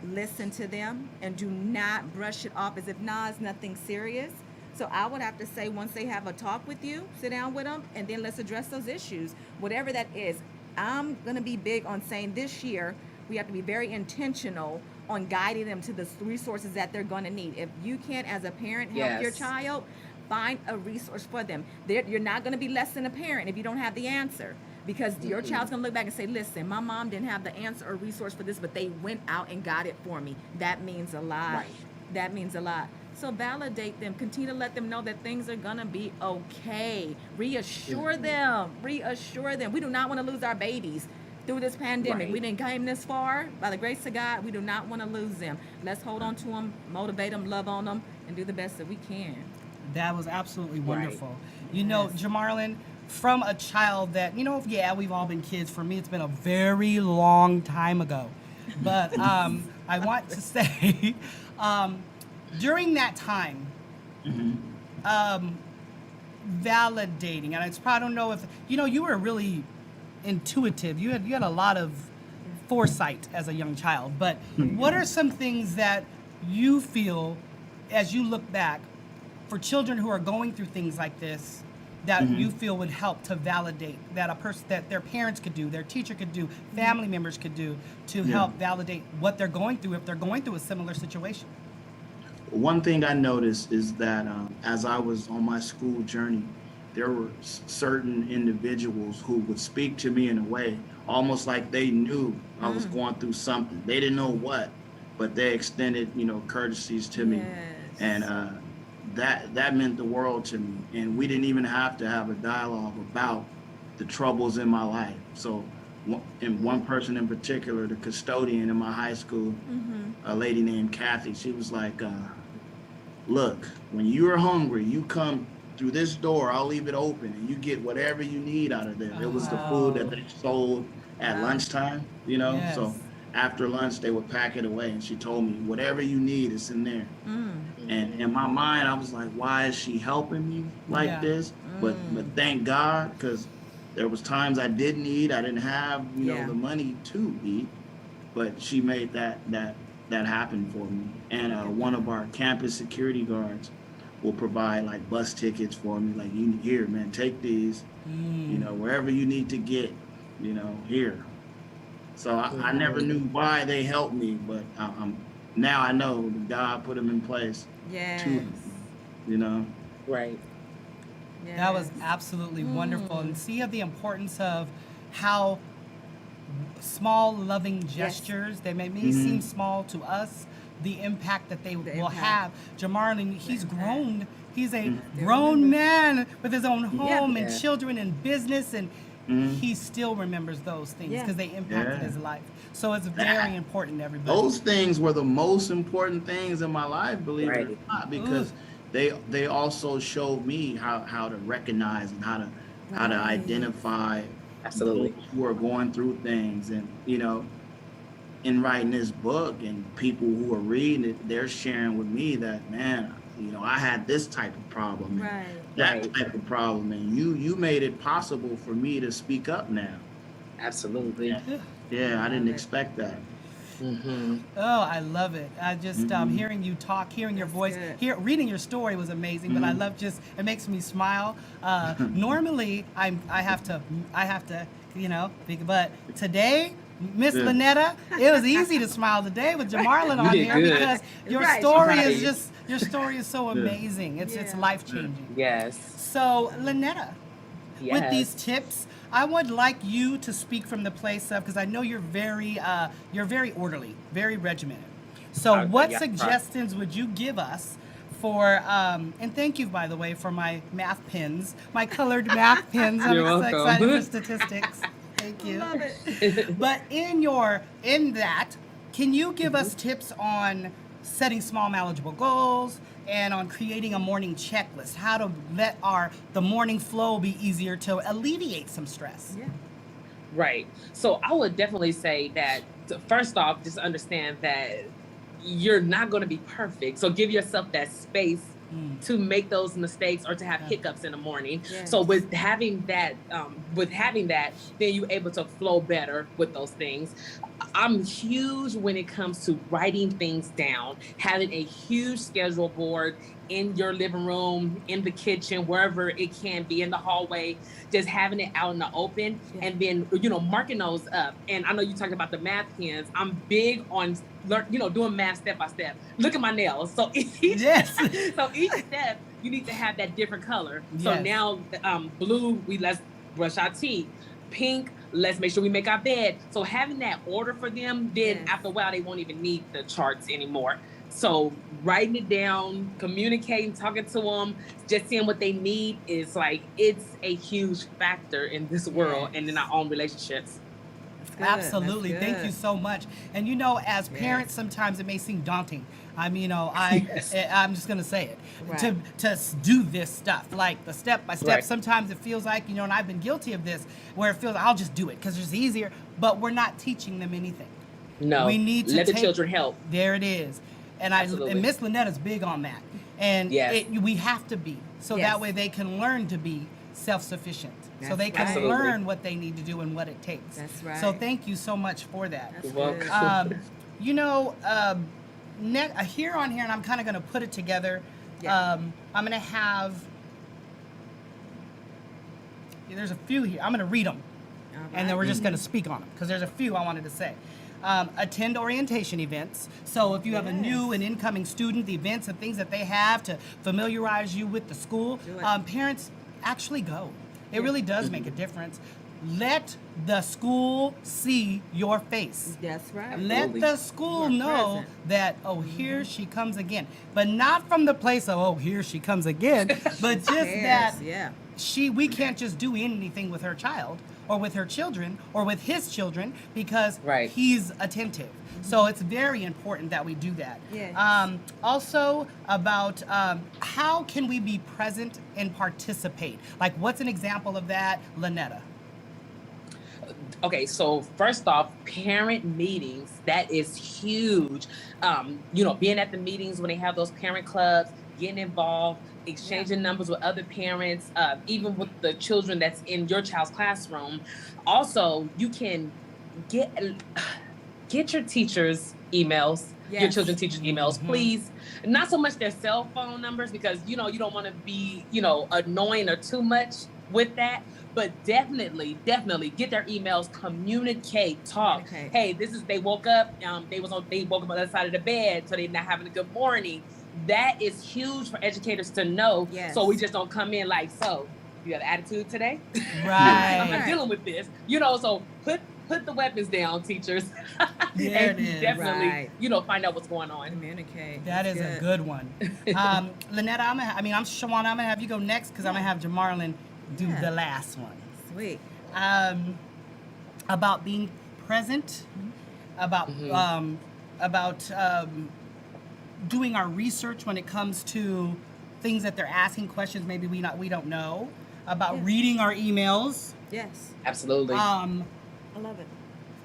listen to them and do not brush it off as if, it's nothing serious. So I would have to say, once they have a talk with you, sit down with them, and then let's address those issues, whatever that is. I'm going to be big on saying this year, we have to be very intentional on guiding them to the resources that they're going to need. If you can't, as a parent, help your Yes. child, find a resource for them. You're not going to be less than a parent if you don't have the answer. Because your child's going to look back and say, listen, my mom didn't have the answer or resource for this, but they went out and got it for me. That means a lot. Right. That means a lot. So validate them. Continue to let them know that things are going to be okay. Reassure them. Reassure them. We do not want to lose our babies through this pandemic. Right. We didn't came this far. By the grace of God, we do not want to lose them. Let's hold on to them, motivate them, love on them, and do the best that we can. That was absolutely Right. wonderful. You know, Jamarlin, from a child that, we've all been kids. For me, it's been a very long time ago. But I want to say, during that time, validating, and I don't know if, you were really intuitive. You had a lot of foresight as a young child. But what are some things that you feel, as you look back, for children who are going through things like this, that you feel would help to validate that that their parents could do, their teacher could do, family members could do to help validate what they're going through if they're going through a similar situation? One thing I noticed is that as I was on my school journey, there were certain individuals who would speak to me in a way almost like they knew I was going through something. They didn't know what, but they extended, courtesies to me. Yes. And that meant the world to me. And we didn't even have to have a dialogue about the troubles in my life. So one person in particular, the custodian in my high school, a lady named Kathy, she was like, look, when you're hungry, you come through this door, I'll leave it open, and you get whatever you need out of there. It was the food that they sold at lunchtime, Yes. So after lunch they would pack it away, and she told me, whatever you need, it's in there. And in my mind, I was like, why is she helping me like this? But thank God, because there was times I didn't eat. I didn't have, you know, the money to eat. But she made that happen for me. And one of our campus security guards will provide like bus tickets for me. Like, you here, man, take these. You know, wherever you need to get, you know, here. So I never knew why they helped me, but now I know that God put them in place. Yes. You know. Right. Yes. That was absolutely wonderful. And see the importance of how small, loving gestures, they may seem small to us, the impact that they will have. Jamarlin, he's grown. He's a grown man with his own home and children and business, and he still remembers those things because they impacted his life. So it's very important, everybody. Those things were the most important things in my life, believe it or not, because they also showed me how to recognize and how to identify Absolutely those who are going through things. And you know, in writing this book, and people who are reading it, they're sharing with me that, man, you know, I had this type of problem, that type of problem, and you made it possible for me to speak up now. Absolutely. Yeah, I didn't expect that. Oh, I love it. I just hearing you talk, hearing your voice, reading your story was amazing. But I love it makes me smile. Normally, I have to, you know, but today, Miss LaNetta, it was easy to smile today with Jamarlin on here because your story is so amazing. It's life changing. Yes. So LaNetta, with these tips, I would like you to speak from the place of, because I know you're very orderly, very regimented. So what suggestions would you give us for, and thank you, by the way, for my math pins, my colored math pins. I'm excited for statistics. Thank you. Love it. But in that, can you give us tips on setting small manageable goals and on creating a morning checklist, how to let the morning flow be easier to alleviate some stress? Yeah. Right. So I would definitely say that, first off, just understand that you're not going to be perfect. So give yourself that space to make those mistakes or to have hiccups in the morning. Yes. So with having that, then you're able to flow better with those things. I'm huge when it comes to writing things down, having a huge schedule board in your living room, in the kitchen, wherever it can be, in the hallway, just having it out in the open, and then, you know, marking those up. And I know you talked about the math pens. I'm big on, doing math step by step. Look at my nails. So each step, you need to have that different color. Yes. So now, blue, let's brush our teeth. Pink, let's make sure we make our bed. So having that order for them, then after a while, they won't even need the charts anymore. So writing it down, communicating, talking to them, just seeing what they need is it's a huge factor in this world and in our own relationships. Absolutely. Thank you so much. And as parents, sometimes it may seem daunting. I'm just going to say it, to do this stuff, like the step by step. Sometimes it feels like, and I've been guilty of this, where it feels like I'll just do it because it's easier, but we're not teaching them anything. No, we need to let the children help. There it is. And and Miss LaNetta's big on that. And we have to be, so that way they can learn to be self-sufficient. So they can learn what they need to do and what it takes. That's right. So thank you so much for that. You're welcome. Here on here, and I'm kind of going to put it together. I'm going to have, there's a few here. I'm going to read them. And then we're just going to speak on them because there's a few I wanted to say. Attend orientation events. So if you have a new and incoming student, the events and things that they have to familiarize you with the school, parents actually go. It really does make a difference. Let the school see your face. That's right. Let the school know that, here she comes again. But not from the place of, here she comes again, but just that we can't just do anything with her child or with her children or with his children because he's attentive. So it's very important that we do that. Yes. Also about how can we be present and participate? Like what's an example of that, LaNetta? Okay, so first off, parent meetings, that is huge. Being at the meetings when they have those parent clubs, getting involved, exchanging numbers with other parents, even with the children that's in your child's classroom. Also, you can get your teachers' emails, your Yes. children's teachers' emails, please. Not so much their cell phone numbers, because you don't want to be, annoying or too much with that. But definitely get their emails, communicate, talk. Communicate. Hey, they woke up, they woke up on the other side of the bed, so they're not having a good morning. That is huge for educators to know. Yes. So we just don't come in like, so you have attitude today? Right. I'm not dealing with this. So put the weapons down, teachers. There and it is. definitely, Right. find out what's going on. Communicate. That That's is a good one. LaNetta, I'm Shawuana, I'm gonna have you go next because I'm gonna have Jamarlin do Yeah. the last one. Sweet. About being present, about doing our research when it comes to things that they're asking, questions maybe we don't know, about Yes. reading our emails. Yes. Absolutely. I love it.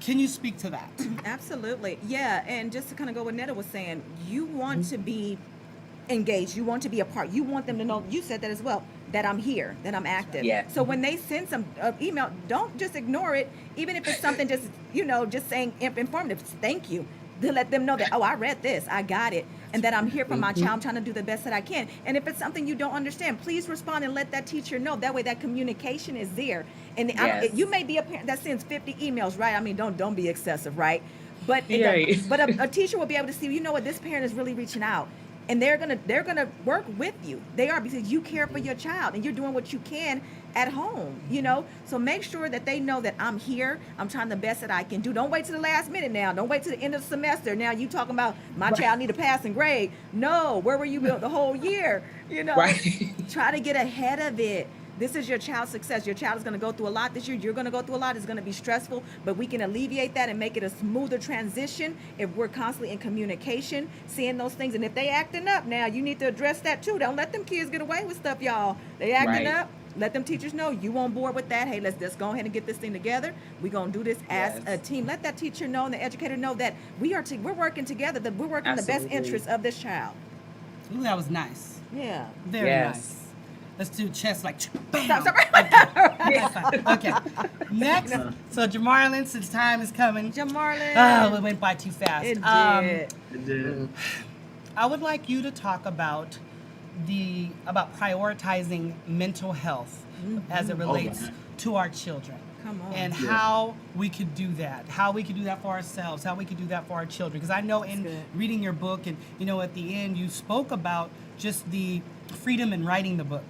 Can you speak to that? Absolutely. Yeah. And just to kind of go what Netta was saying, you want to be engaged. You want to be a part. You want them to know, you said that as well, that I'm here, that I'm active. Yeah. So when they send some email, don't just ignore it, even if it's something just, just saying informative. Thank you. To let them know that, oh, I read this, I got it, and that I'm here for my child. I'm trying to do the best that I can. And if it's something you don't understand, please respond and let that teacher know. That way that communication is there. And Yes. you may be a parent that sends 50 emails, right? I mean, don't be excessive, right? But Right. but a teacher will be able to see, what, this parent is really reaching out. And they're gonna work with you. They are, because you care for your child and you're doing what you can at home, So make sure that they know that I'm here. I'm trying the best that I can do. Don't wait to the last minute now. Don't wait to the end of the semester. Now you talking about my child need a passing grade. No, where were you the whole year? Right. Try to get ahead of it. This is your child's success. Your child is going to go through a lot this year. You're going to go through a lot. It's going to be stressful, but we can alleviate that and make it a smoother transition if we're constantly in communication, seeing those things. And if they acting up now, you need to address that too. Don't let them kids get away with stuff, y'all. They acting Right. up. Let them teachers know you on board with that. Hey, let's just go ahead and get this thing together. We're going to do this as a team. Let that teacher know and the educator know that we're working together, that we're working in the best Absolutely. interest of this child. Ooh, that was nice. Yeah. Very Yes. nice. Let's do chest like bam. Stop. Okay. Next. So Jamarlin, since time is coming. Jamarlin. Oh, it went by too fast. It did. It did. I would like you to talk about prioritizing mental health as it relates to our children. Come on. And how we could do that. How we could do that for ourselves. How we could do that for our children. Because I know in good. reading your book and at the end you spoke about just the freedom in writing the book.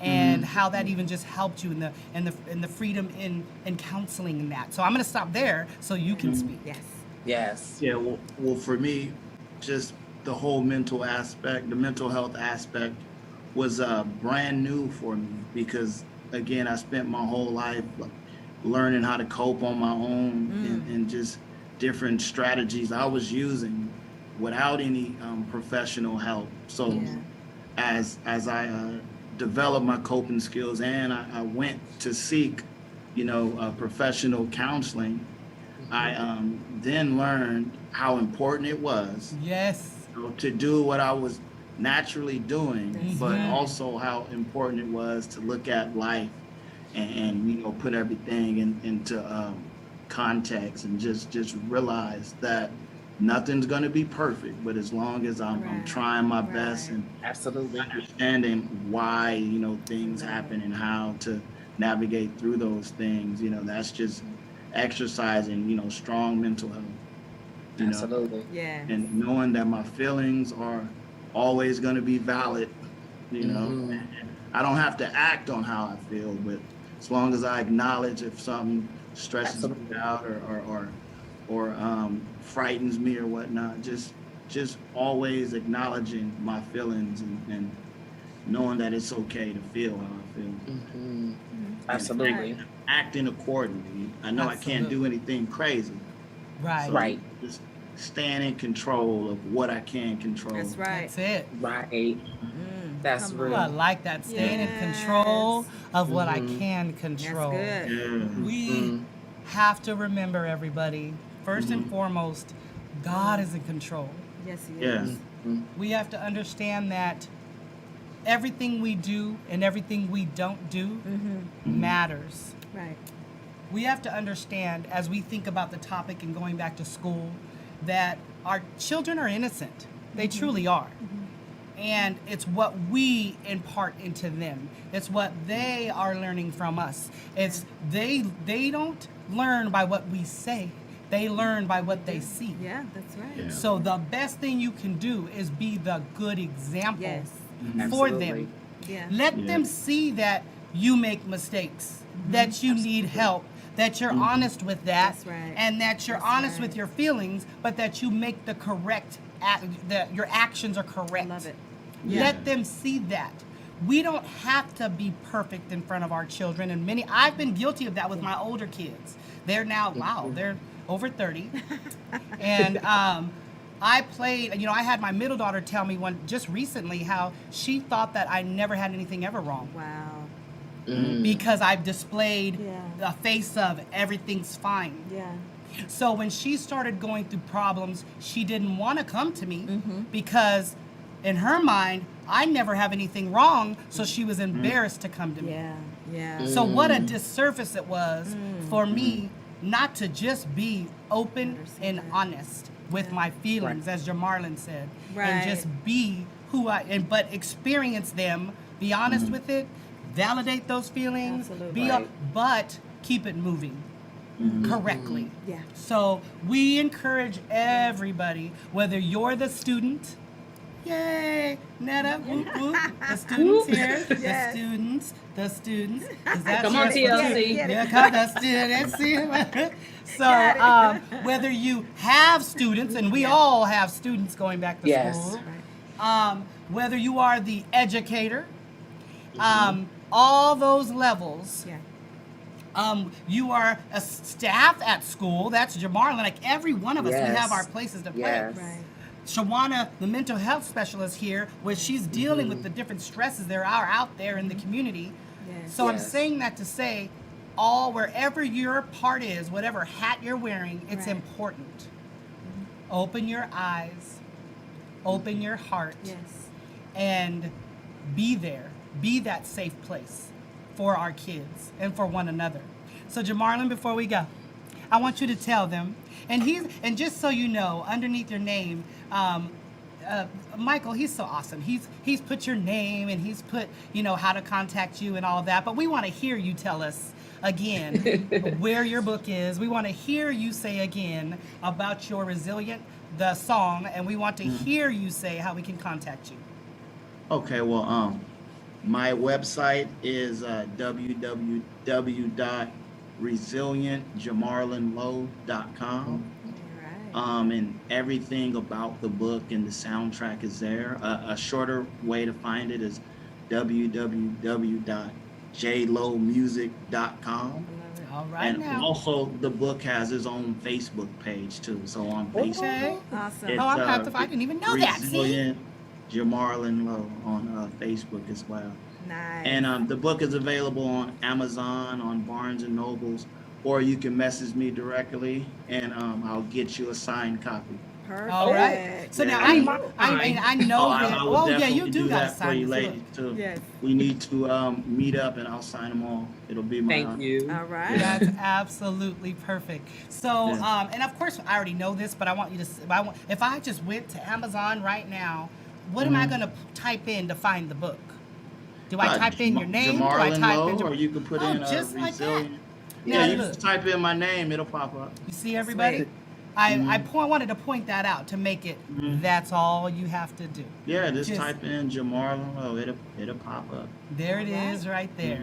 And how that even just helped you in the freedom in counseling and that. So I'm going to stop there so you can speak. Yes. Yes. Yeah, well, for me, just the whole mental aspect, the mental health aspect was brand new for me because, again, I spent my whole life learning how to cope on my own and just different strategies I was using without any professional help. So as I developed my coping skills and I went to seek, professional counseling, I then learned how important it was to do what I was naturally doing, but also how important it was to look at life and put everything into context and just realize that nothing's going to be perfect, but as long as I'm trying my best and Absolutely. understanding why things happen and how to navigate through those things, that's just exercising strong mental health. Absolutely. Yeah. And knowing that my feelings are always going to be valid, and I don't have to act on how I feel, but as long as I acknowledge if something stresses me out or frightens me or whatnot, just always acknowledging my feelings and knowing that it's okay to feel how I feel. Absolutely. And acting accordingly. I know I can't do anything crazy. Right. So Right. just staying in control of what I can control. That's right. That's it. Right. That's Come Ooh, real. I like that. Staying in control of what I can That's control. good. Yeah. We have to remember, everybody, first and foremost, God is in control. Yes, he Yeah. is. We have to understand that everything we do and everything we don't do matters. Right. We have to understand, as we think about the topic and going back to school, that our children are innocent. They truly are. And it's what we impart into them. It's what they are learning from us. It's they don't learn by what we say. They learn by what they see. Yeah, that's right. Yeah. So the best thing you can do is be the good example Yes. for Absolutely. them. Yeah. Let them see that you make mistakes, that you need help, that you're honest with that, That's right. and that you're That's honest right. with your feelings, but that you make the correct, that your actions are correct. I love it. Yeah. Let them see that. We don't have to be perfect in front of our children, and I've been guilty of that with my older kids. They're now, they're over 30. And I played, I had my middle daughter tell me just recently how she thought that I never had anything ever wrong Wow. because I've displayed Yeah. a face of everything's fine. Yeah. So when she started going through problems, she didn't want to come to me because in her mind, I never have anything wrong, so she was embarrassed to come to me. Yeah. Yeah. So what a disservice it was for me not to just be open Understand and that. honest with my feelings, as Jamarlin said, Right. and just be who but experience them, be honest with it, validate those feelings, Absolutely. but keep it moving correctly. Yeah. So we encourage everybody, whether you're the student, yay, Netta, whoop, whoop, the students here, Yes. the students. 'Cause that's Come on, your- TLC. Yeah, come the students. So whether you have students, and we all have students going back to Yes. school, whether you are the educator, all those levels, Yeah. you are a staff at school. That's Jamarlin. Like every one of us, we Yes. have our places to play. Yes. Right. Shawuana, the mental health specialist here, where she's dealing with the different stresses there are out there in the community. Yes. So I'm Yes. saying that to say, wherever your part is, whatever hat you're wearing, it's Right. important. Open your eyes, open your heart, Yes. and be there. Be that safe place for our kids and for one another. So Jamarlin, before we go, I want you to tell them, and just so you know, underneath your name, Michael, he's so awesome. He's put your name and he's put, how to contact you and all that. But we want to hear you tell us again where your book is. We want to hear you say again about your Resilient, the song, and we want to hear you say how we can contact you. Okay, well, my website is www.resilientjamarlinlowe.com. All right. And everything about the book and the soundtrack is there. A shorter way to find it is www.jlowemusic.com. All right And now. also, the book has its own Facebook page too. So on Facebook, Okay. Awesome. it's, I didn't even know that. See? Resilient Jamarlin Lowe on Facebook as well. Nice. And the book is available on Amazon, on Barnes and Nobles, or you can message me directly, and I'll get you a signed copy. Perfect. All right. So now Yeah. I know that. I will Oh yeah, definitely you do got to that for sign you this ladies book. too. Yes. We need to meet up, and I'll sign them all. It'll be my Thank you. All right. That's absolutely perfect. So, Yeah. and of course, I already know this, but I want you to. If I just went to Amazon right now, what am I going to type in to find the book? Do I type in your name? Do I Jamarlin type Lowe, in or you can put in just like that. Resilient. Now Yeah, you look. just type in my name, it'll pop up. You see, everybody. I wanted to point that out to make it. That's all you have to do. Yeah, just Just- type in Jamarlin Lowe, it'll pop up. There it is, right there.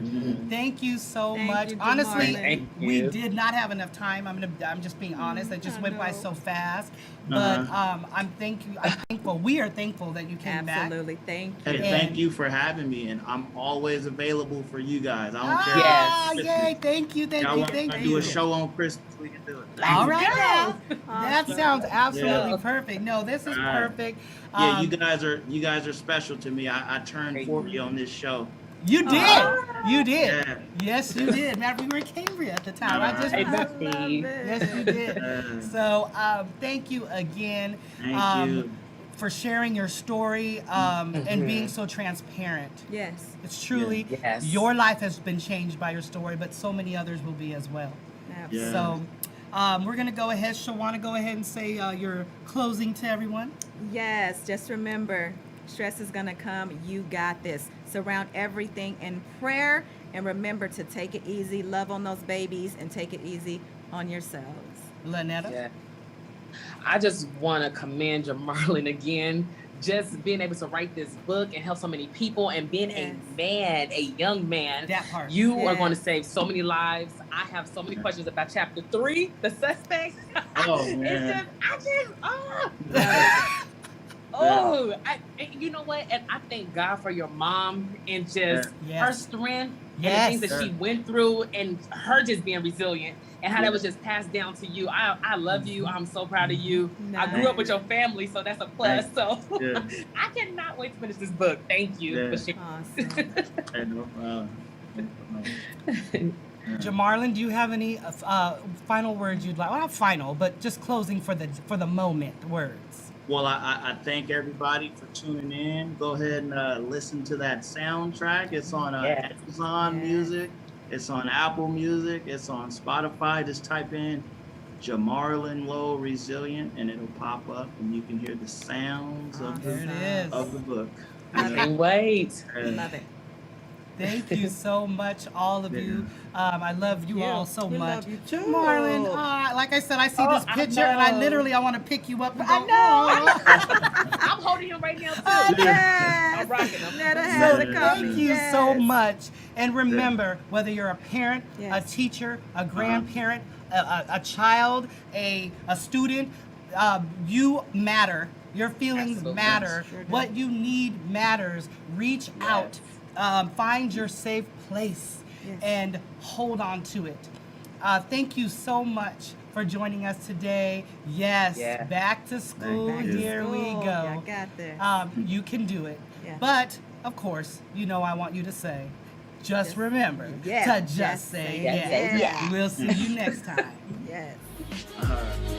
Thank you so Thank much. you, Honestly, Jamarlin. Thank we you. did not have enough time. I'm just being honest. It just I went by know. so fast. But I'm thankful. We are thankful that you came back. Absolutely. Thank you. Hey, And- thank you for having me, and I'm always available for you guys. I don't care. Ah, Yes. yay! Thank you, Y'all want thank to you. do a show on Christmas? We can do it. All right now. That Awesome. sounds absolutely Yeah. perfect. No, this is All right. perfect. Yeah, you guys are special to me. I turned Thank 40 on this show, You did. Aw. You did. Yeah. Yes, you did. Matter we were in Cambria at the time. I just Hey, I love Bestie. it. Yes, you did. Yeah. So, thank you again Thank you. for sharing your story and being so transparent. Yes, It's truly Yes. your life has been changed by your story, but so many others will be as well. absolutely. Yeah. So, we're gonna go ahead. Shawuana, go ahead and say your closing to everyone. Yes, just remember, stress is going to come. You got this. Surround everything in prayer, and remember to take it easy, love on those babies, and take it easy on yourselves. LaNetta. Yeah. I just want to commend Jamarlin again. Just being able to write this book and help so many people, and being Yes. a man, a young man. That part. You are Yes. going to save so many lives. I have so many questions about chapter 3, the suspect. Oh, It's man. you know what? And I thank God for your mom and just Yes. her strength Yes. and the things that she went through, and her just being resilient, and how that was just passed down to you. I love you. I'm so proud of you. I grew up with your family, so that's a plus. So Yeah. I cannot wait to finish this book. Thank you Yeah. for sharing. Awesome. Hey, no problem. Jamarlin, do you have any final words you'd like? Well, not final, but just closing for the moment words. Well, I thank everybody for tuning in. Go ahead and listen to that soundtrack. It's on Yes. Amazon Yes. Music. It's on Apple Music. It's on Spotify. Just type in Jamarlin Lowe Resilient, and it'll pop up, and you can hear the sounds of There Awesome. it is. the book. I can't wait. Love it. Thank you so much, all of you. I love you all so We much. love you too. Marlon, like I said, I see this I picture and I know. want to pick you up. And I go, know. "Aw." I'm holding him right now too. Yes. I'm rocking them. Netta So has a Yeah. copy. thank you Yes. so much. And remember, whether you're a parent, a Yes. teacher, a grandparent, a child, a student, you matter. Your feelings Absolutely. matter. Sure do. What you need matters. Reach out. Find your safe place Yes. and hold on to it. Thank you so much for joining us today. Yes, Yeah. back to school. Thank you. Here we School. go. Y'all got this. You can do it. Yeah. But, of course, I want you to say, just Just- remember yes, to just just say say yes. yes. We'll see you next time. Yes. All right.